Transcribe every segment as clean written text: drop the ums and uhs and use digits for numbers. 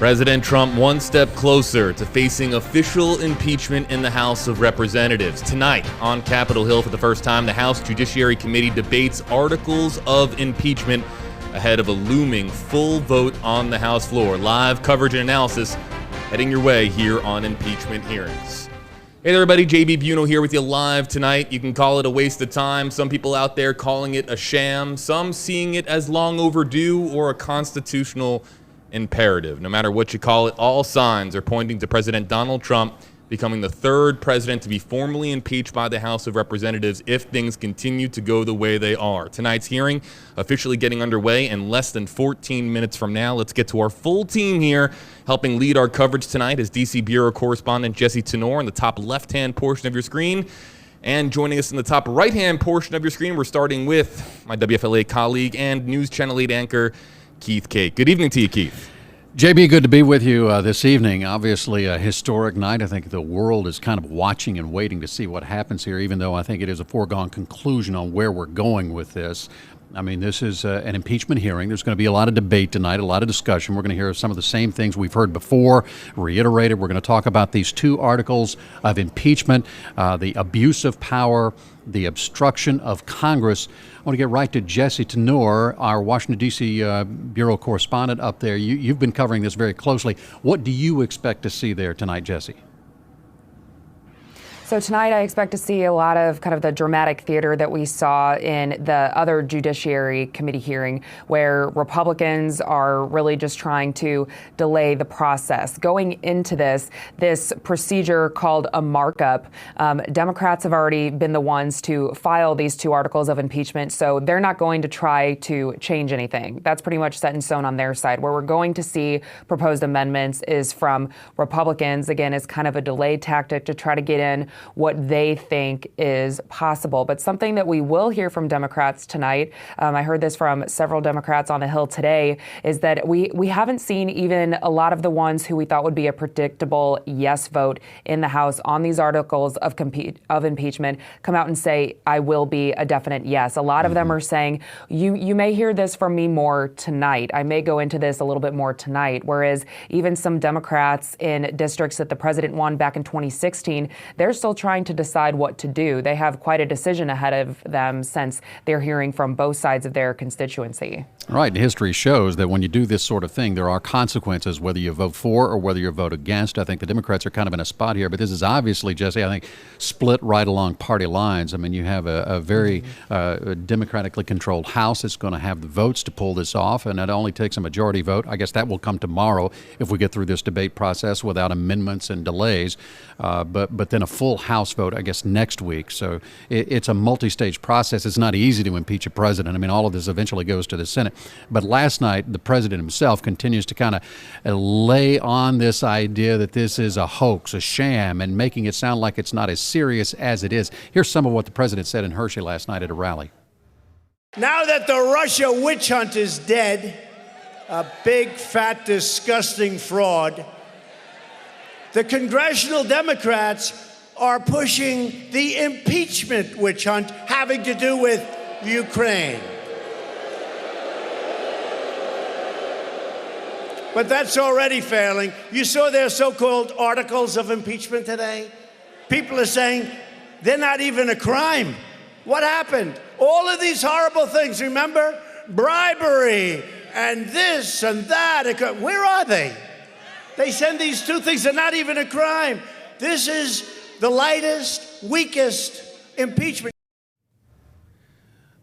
President Trump one step closer to facing official impeachment in the House of Representatives. Tonight on Capitol Hill, for the first time, the House Judiciary Committee debates articles of impeachment ahead of a looming full vote on the House floor. Live coverage and analysis heading your way here on impeachment hearings. Hey there, everybody, JB Buno here with you live tonight. You can call it a waste of time. Some people out there calling it a sham. Some seeing it as long overdue or a constitutional imperative. No matter what you call it, all signs are pointing to President Donald Trump becoming the third president to be formally impeached by the House of Representatives if things continue to go the way they are. Tonight's hearing officially getting underway in less than 14 minutes from now. Let's get to our full team here. Helping lead our coverage tonight is DC Bureau correspondent Jessi Tenor in the top left-hand portion of your screen. And joining us in the top right-hand portion of your screen, we're starting with my WFLA colleague and News Channel 8 anchor, Keith Cake. Good evening to you, Keith. JB, good to be with you this evening. Obviously a historic night. I think the world is kind of watching and waiting to see what happens here, even though I think it is a foregone conclusion on where we're going with this. I mean, this is an impeachment hearing. There's going to be a lot of debate tonight, a lot of discussion. We're going to hear some of the same things we've heard before, reiterated. We're going to talk about these two articles of impeachment, the abuse of power, the obstruction of Congress. I want to get right to Jessi Tenor, our Washington, D.C. Bureau correspondent up there. You've been covering this very closely. What do you expect to see there tonight, Jessi? So tonight I expect to see a lot of kind of the dramatic theater that we saw in the other Judiciary Committee hearing, where Republicans are really just trying to delay the process. Going into this procedure called a markup, Democrats have already been the ones to file these two articles of impeachment, so they're not going to try to change anything. That's pretty much set in stone on their side. Where we're going to see proposed amendments is from Republicans. Again, it's kind of a delayed tactic to try to get in what they think is possible. But something that we will hear from Democrats tonight, I heard this from several Democrats on the Hill today, is that we haven't seen even a lot of the ones who we thought would be a predictable yes vote in the House on these articles of impeachment come out and say, I will be a definite yes. A lot of them are saying, you may hear this from me more tonight. I may go into this a little bit more tonight. Whereas even some Democrats in districts that the president won back in 2016, they're still trying to decide what to do. They have quite a decision ahead of them since they're hearing from both sides of their constituency. Right. History shows that when you do this sort of thing, there are consequences, whether you vote for or whether you vote against. I think the Democrats are kind of in a spot here, but this is obviously, Jessi, I think, split right along party lines. I mean, you have a very democratically controlled House that's going to have the votes to pull this off, and it only takes a majority vote. I guess that will come tomorrow if we get through this debate process without amendments and delays. But then a full House vote, I guess, next week. So it's a multi-stage process. It's not easy to impeach a president. I mean, all of this eventually goes to the Senate. But last night, the president himself continues to kind of lay on this idea that this is a hoax, a sham, and making it sound like it's not as serious as it is. Here's some of what the president said in Hershey last night at a rally. Now that the Russia witch hunt is dead, a big, fat, disgusting fraud, the congressional Democrats are pushing the impeachment witch hunt having to do with Ukraine. But that's already failing. You saw their so-called articles of impeachment today? People are saying they're not even a crime. What happened? All of these horrible things, remember? Bribery and this and that. Where are they? They send these two things, they're not even a crime. This is the lightest, weakest impeachment.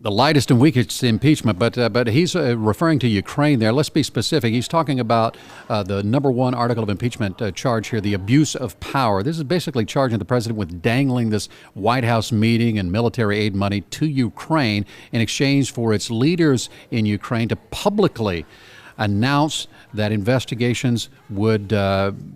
The lightest and weakest impeachment, but he's referring to Ukraine there. Let's be specific. He's talking about the number one article of impeachment charge here, the abuse of power. This is basically charging the president with dangling this White House meeting and military aid money to Ukraine in exchange for its leaders in Ukraine to publicly announce that investigations would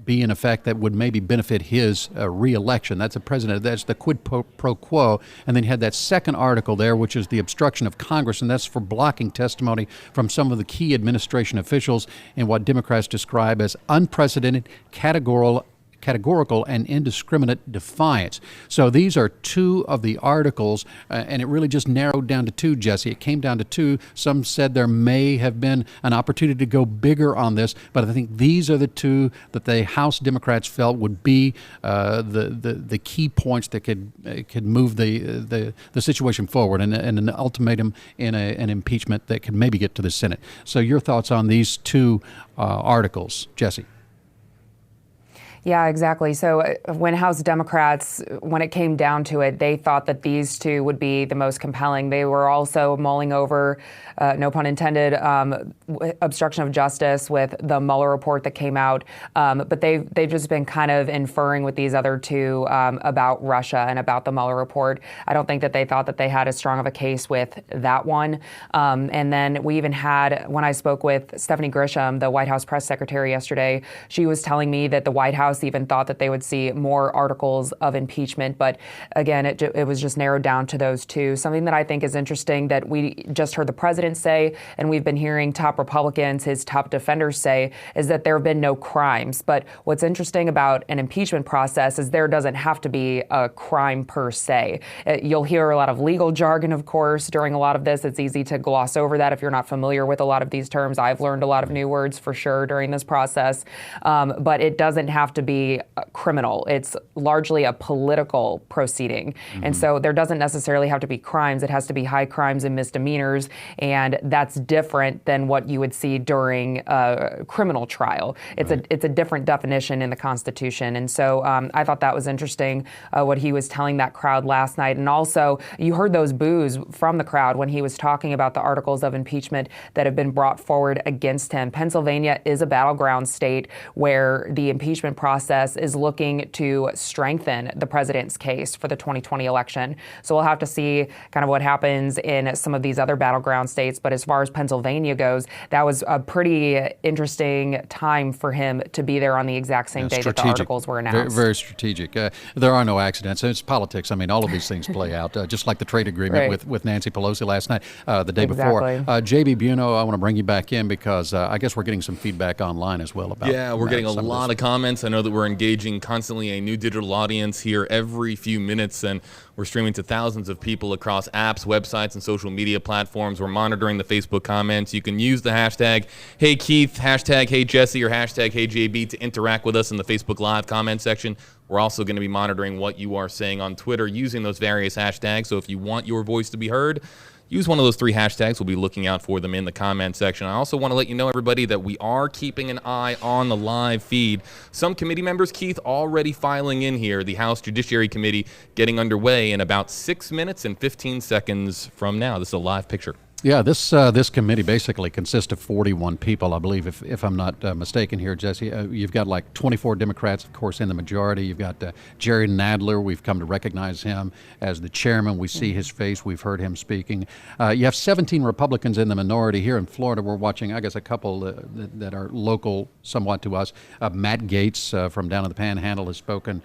be in effect that would maybe benefit his re-election. That's the president. That's the quid pro quo. And then you had that second article there, which is the obstruction of Congress, and that's for blocking testimony from some of the key administration officials in what Democrats describe as unprecedented, categorical, categorical and indiscriminate defiance. So these are two of the articles, and it really just narrowed down to two, Jessi. It came down to two. Some said there may have been an opportunity to go bigger on this, but I think these are the two that the House Democrats felt would be the key points that could move the situation forward, and an ultimatum in an impeachment that could maybe get to the Senate. So your thoughts on these two articles, Jessi? Yeah, exactly. So when House Democrats, when it came down to it, they thought that these two would be the most compelling. They were also mulling over, no pun intended, obstruction of justice with the Mueller report that came out. But they've just been kind of inferring with these other two about Russia and about the Mueller report. I don't think that they thought that they had as strong of a case with that one. And then we even had, when I spoke with Stephanie Grisham, the White House press secretary yesterday, she was telling me that the White House even thought that they would see more articles of impeachment. But again, it was just narrowed down to those two. Something that I think is interesting that we just heard the president say, and we've been hearing top Republicans, his top defenders say, is that there have been no crimes. But what's interesting about an impeachment process is there doesn't have to be a crime per se. You'll hear a lot of legal jargon, of course, during a lot of this. It's easy to gloss over that if you're not familiar with a lot of these terms. I've learned a lot of new words for sure during this process. But it doesn't have to be criminal. It's largely a political proceeding. Mm-hmm. And so there doesn't necessarily have to be crimes. It has to be high crimes and misdemeanors. And that's different than what you would see during a criminal trial. It's a different definition in the Constitution. And so I thought that was interesting, what he was telling that crowd last night. And also, you heard those boos from the crowd when he was talking about the articles of impeachment that have been brought forward against him. Pennsylvania is a battleground state where the impeachment process is looking to strengthen the president's case for the 2020 election. So we'll have to see kind of what happens in some of these other battleground states. But as far as Pennsylvania goes, that was a pretty interesting time for him to be there on the exact same day that the articles were announced. Very strategic. There are no accidents. It's politics. I mean, all of these things play out, just like the trade agreement with Nancy Pelosi last night, the day before. J.B. Buno, I want to bring you back in because I guess we're getting some feedback online as well about we're getting a lot of comments. I know that we're engaging constantly a new digital audience here every few minutes, and we're streaming to thousands of people across apps, websites, and social media platforms. We're monitoring the Facebook comments. You can use the hashtag #HeyKeith, hashtag #HeyJessi, or hashtag #HeyJB to interact with us in the Facebook Live comment section. We're also going to be monitoring what you are saying on Twitter using those various hashtags. So if you want your voice to be heard, use one of those three hashtags. We'll be looking out for them in the comment section. I also want to let you know, everybody, that we are keeping an eye on the live feed. Some committee members, Keith, already filing in here. The House Judiciary Committee getting underway in about 6 minutes and 15 seconds from now. This is a live picture. Yeah, this committee basically consists of 41 people, I believe, if I'm not mistaken here, Jessi. You've got like 24 Democrats, of course, in the majority. You've got Jerry Nadler. We've come to recognize him as the chairman. We see his face. We've heard him speaking. You have 17 Republicans in the minority. Here in Florida, we're watching, I guess, a couple that are local somewhat to us. Matt Gaetz from down in the Panhandle has spoken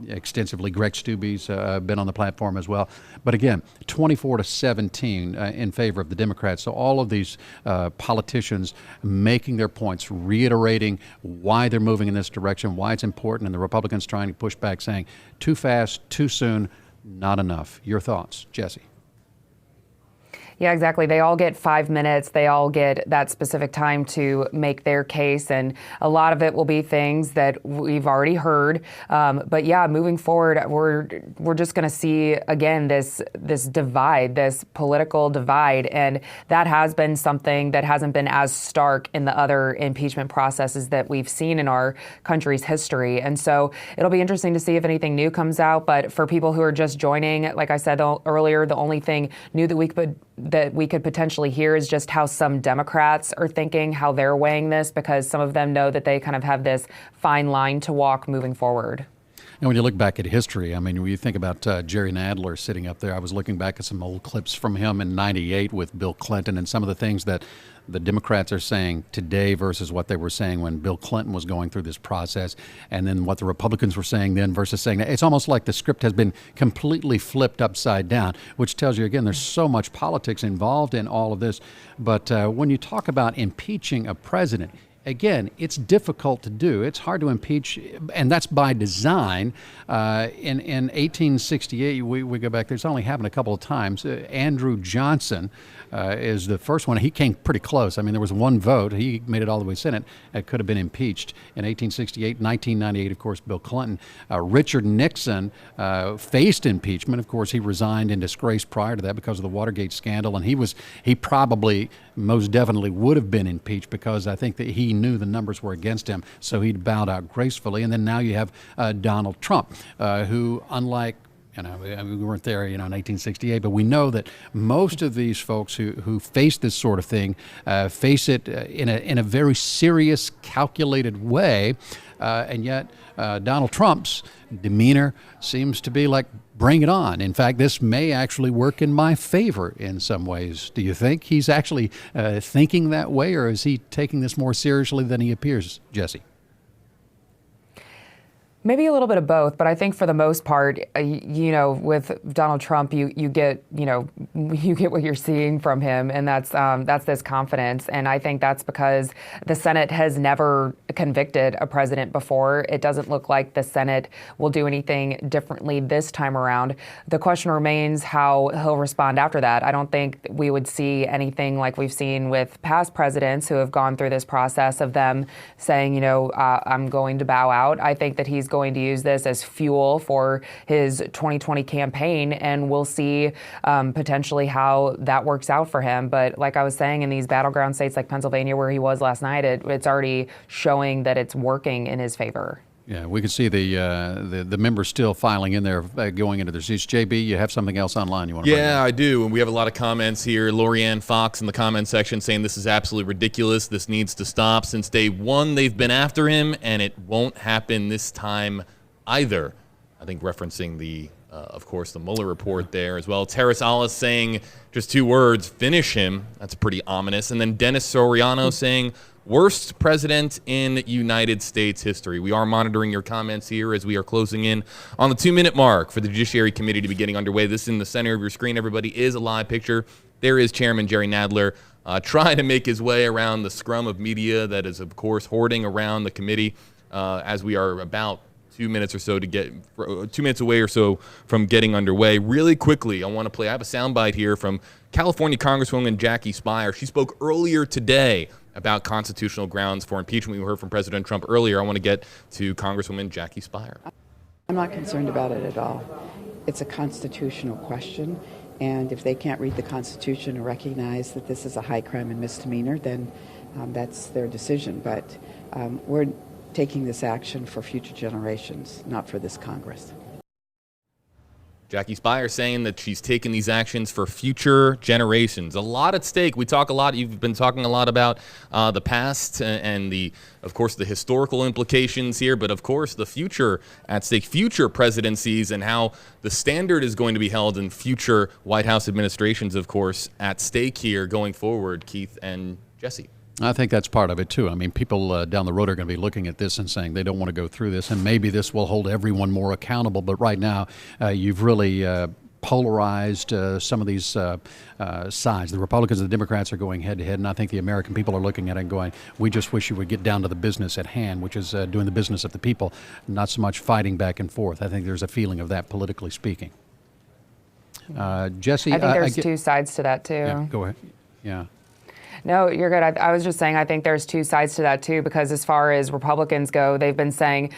extensively. Greg Stubbe's been on the platform as well. But again, 24-17 in favor of the Democrats. So all of these politicians making their points, reiterating why they're moving in this direction, why it's important, and the Republicans trying to push back, saying too fast, too soon, not enough. Your thoughts, Jessi? Yeah, exactly. They all get 5 minutes. They all get that specific time to make their case. And a lot of it will be things that we've already heard. But yeah, moving forward, we're just going to see, again, this divide, this political divide. And that has been something that hasn't been as stark in the other impeachment processes that we've seen in our country's history. And so it'll be interesting to see if anything new comes out. But for people who are just joining, like I said earlier, the only thing new that we could potentially hear is just how some Democrats are thinking, how they're weighing this, because some of them know that they kind of have this fine line to walk moving forward. And when you look back at history, I mean, when you think about Jerry Nadler sitting up there, I was looking back at some old clips from him in '98 with Bill Clinton and some of the things that the Democrats are saying today versus what they were saying when Bill Clinton was going through this process, and then what the Republicans were saying then versus saying that. It's almost like the script has been completely flipped upside down, which tells you, again, there's so much politics involved in all of this. But when you talk about impeaching a president, again, it's difficult to do. It's hard to impeach, and that's by design. In 1868, we go back, there's only happened a couple of times. Andrew Johnson is the first one. He came pretty close. I mean, there was one vote. He made it all the way to Senate. It could have been impeached in 1868. 1998, of course, Bill Clinton. Richard Nixon faced impeachment. Of course, he resigned in disgrace prior to that because of the Watergate scandal, and he probably most definitely would have been impeached because I think that he knew the numbers were against him, so he bowed out gracefully. And then now you have Donald Trump, who, unlike, we weren't there, in 1868, but we know that most of these folks who face this sort of thing face it in a very serious, calculated way, and yet Donald Trump's demeanor seems to be like, bring it on. In fact, this may actually work in my favor in some ways. Do you think he's actually thinking that way, or is he taking this more seriously than he appears, Jessi? Maybe a little bit of both, but I think for the most part, with Donald Trump, you get what you're seeing from him, and that's this confidence. And I think that's because the Senate has never convicted a president before. It doesn't look like the Senate will do anything differently this time around. The question remains how he'll respond after that. I don't think we would see anything like we've seen with past presidents who have gone through this process of them saying, I'm going to bow out. I think that he's going to use this as fuel for his 2020 campaign, and we'll see potentially how that works out for him. But like I was saying, in these battleground states like Pennsylvania, where he was last night, it's already showing that it's working in his favor. Yeah, we can see the members still filing in there, going into their seats. JB, you have something else online you want to bring up? Yeah, I do. And we have a lot of comments here. Lorianne Fox in the comment section saying this is absolutely ridiculous. This needs to stop. Since day one, they've been after him, and it won't happen this time either. I think referencing of course, the Mueller report there as well. Terrace Alice saying just 2 words, finish him. That's pretty ominous. And then Dennis Soriano saying, worst president in United States history. We are monitoring your comments here as we are closing in on the 2-minute mark for the Judiciary Committee to be getting underway. This in the center of your screen, everybody, is a live picture. There is Chairman Jerry Nadler trying to make his way around the scrum of media that is, of course, hoarding around the committee as we are about 2 minutes or so 2 minutes away or so from getting underway. Really quickly, I have a soundbite here from California Congresswoman Jackie Speier. She spoke earlier today about constitutional grounds for impeachment. We heard from President Trump earlier. I want to get to Congresswoman Jackie Speier. I'm not concerned about it at all. It's a constitutional question, and if they can't read the Constitution and recognize that this is a high crime and misdemeanor, then that's their decision. But we're taking this action for future generations, not for this Congress. Jackie Speier saying that she's taking these actions for future generations. A lot at stake. We talk a lot. You've been talking a lot about the past and of course, the historical implications here, but of course, the future at stake, future presidencies, and how the standard is going to be held in future White House administrations, of course, at stake here going forward. Keith and Jessi. I think that's part of it, too. I mean, people down the road are going to be looking at this and saying they don't want to go through this, and maybe this will hold everyone more accountable. But right now, you've really polarized some of these sides. The Republicans and the Democrats are going head-to-head, and I think the American people are looking at it and going, we just wish you would get down to the business at hand, which is doing the business of the people, not so much fighting back and forth. I think there's a feeling of that, politically speaking. Jessi? I think there's 2 sides to that, too. Yeah, go ahead. Yeah. No, you're good. I was just saying I think there's 2 sides to that, too, because as far as Republicans go, they've been saying,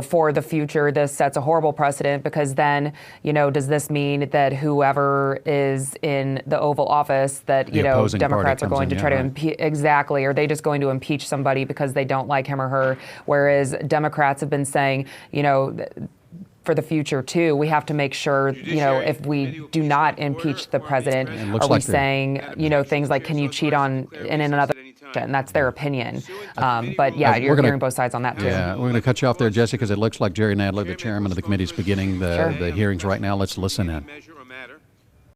for the future, this sets a horrible precedent because then, does this mean that whoever is in the Oval Office that, Democrats are going to try to impeach? Exactly. Are they just going to impeach somebody because they don't like him or her? Whereas Democrats have been saying, for the future, too, we have to make sure, if we do not impeach the president, are we saying, things like, can you cheat on in another election? And that's their opinion. But, yeah, you're hearing both sides on that, too. Yeah, we're going to cut you off there, Jessi, because it looks like Jerry Nadler, the chairman of the committee, is beginning the hearings right now. Let's listen in.